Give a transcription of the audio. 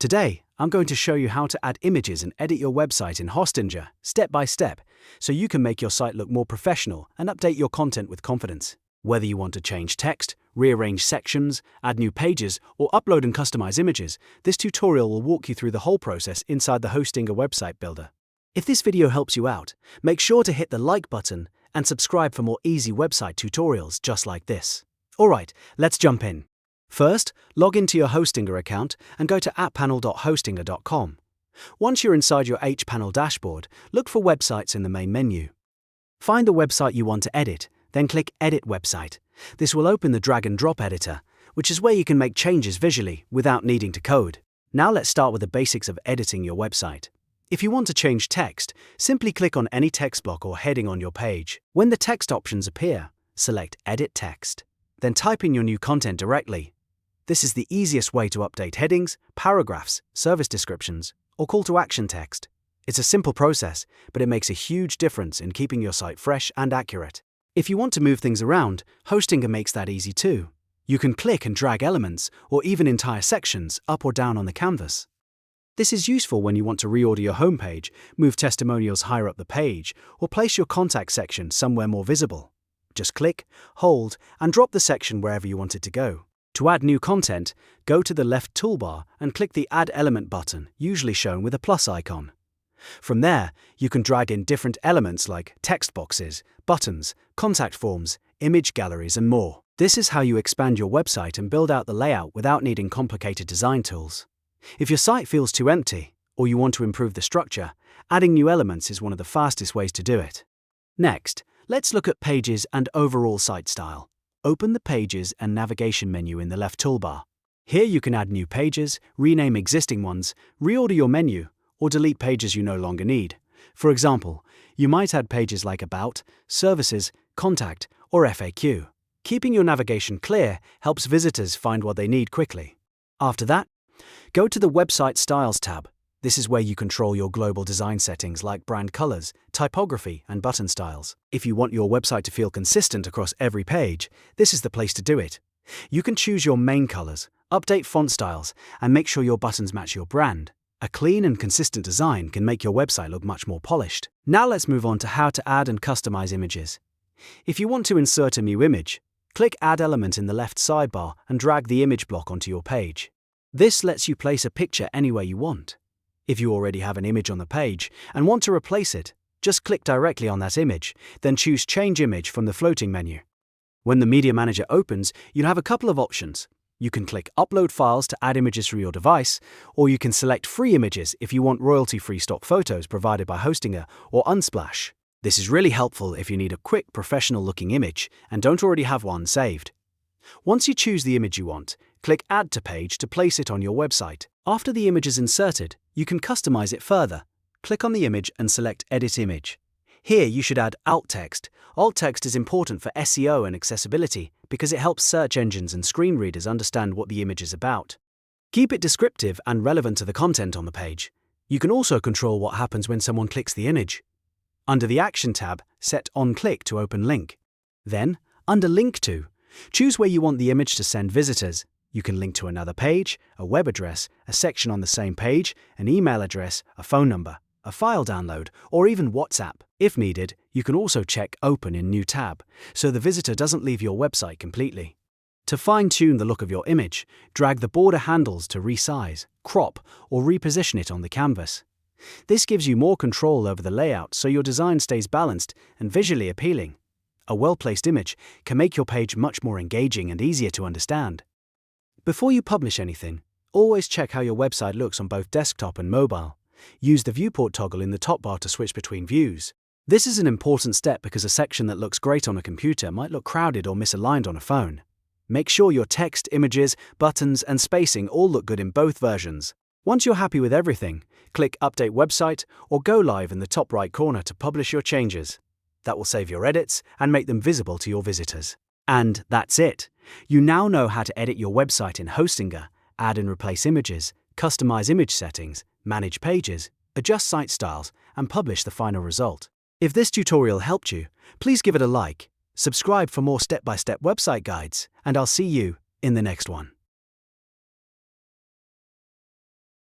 Today, I'm going to show you how to add images and edit your website in Hostinger step by step so you can make your site look more professional and update your content with confidence. Whether you want to change text, rearrange sections, add new pages, or upload and customize images, this tutorial will walk you through the whole process inside the Hostinger website builder. If this video helps you out, make sure to hit the like button and subscribe for more easy website tutorials just like this. Alright, let's jump in. First, log into your Hostinger account and go to hPanel.hostinger.com. Once you're inside your hPanel dashboard, look for websites in the main menu. Find the website you want to edit, then click Edit Website. This will open the drag and drop editor, which is where you can make changes visually without needing to code. Now let's start with the basics of editing your website. If you want to change text, simply click on any text block or heading on your page. When the text options appear, select Edit Text. Then type in your new content directly. This is the easiest way to update headings, paragraphs, service descriptions, or call to action text. It's a simple process, but it makes a huge difference in keeping your site fresh and accurate. If you want to move things around, Hostinger makes that easy too. You can click and drag elements, or even entire sections, up or down on the canvas. This is useful when you want to reorder your homepage, move testimonials higher up the page, or place your contact section somewhere more visible. Just click, hold, and drop the section wherever you want it to go. To add new content, go to the left toolbar and click the Add Element button, usually shown with a plus icon. From there, you can drag in different elements like text boxes, buttons, contact forms, image galleries, and more. This is how you expand your website and build out the layout without needing complicated design tools. If your site feels too empty, or you want to improve the structure, adding new elements is one of the fastest ways to do it. Next, let's look at pages and overall site style. Open the Pages and Navigation menu in the left toolbar. Here you can add new pages, rename existing ones, reorder your menu, or delete pages you no longer need. For example, you might add pages like About, Services, Contact, or FAQ. Keeping your navigation clear helps visitors find what they need quickly. After that, go to the Website Styles tab. This is where you control your global design settings like brand colors, typography, and button styles. If you want your website to feel consistent across every page, this is the place to do it. You can choose your main colors, update font styles, and make sure your buttons match your brand. A clean and consistent design can make your website look much more polished. Now let's move on to how to add and customize images. If you want to insert a new image, click Add Element in the left sidebar and drag the image block onto your page. This lets you place a picture anywhere you want. If you already have an image on the page and want to replace it, just click directly on that image, then choose Change Image from the floating menu. When the Media Manager opens, you'll have a couple of options. You can click Upload Files to add images for your device, or you can select Free Images if you want royalty-free stock photos provided by Hostinger or Unsplash. This is really helpful if you need a quick, professional-looking image and don't already have one saved. Once you choose the image you want, click Add to Page to place it on your website. After the image is inserted, you can customize it further. Click on the image and select Edit Image. Here you should add alt text. Alt text is important for SEO and accessibility because it helps search engines and screen readers understand what the image is about. Keep it descriptive and relevant to the content on the page. You can also control what happens when someone clicks the image. Under the Action tab, set On Click to open link. Then, under Link To, choose where you want the image to send visitors. You can link to another page, a web address, a section on the same page, an email address, a phone number, a file download, or even WhatsApp. If needed, you can also check Open in New tab, so the visitor doesn't leave your website completely. To fine-tune the look of your image, drag the border handles to resize, crop, or reposition it on the canvas. This gives you more control over the layout so your design stays balanced and visually appealing. A well-placed image can make your page much more engaging and easier to understand. Before you publish anything, always check how your website looks on both desktop and mobile. Use the viewport toggle in the top bar to switch between views. This is an important step because a section that looks great on a computer might look crowded or misaligned on a phone. Make sure your text, images, buttons, and spacing all look good in both versions. Once you're happy with everything, click Update Website or Go Live in the top right corner to publish your changes. That will save your edits and make them visible to your visitors. And that's it. You now know how to edit your website in Hostinger, add and replace images, customize image settings, manage pages, adjust site styles, and publish the final result. If this tutorial helped you, please give it a like, subscribe for more step-by-step website guides, and I'll see you in the next one.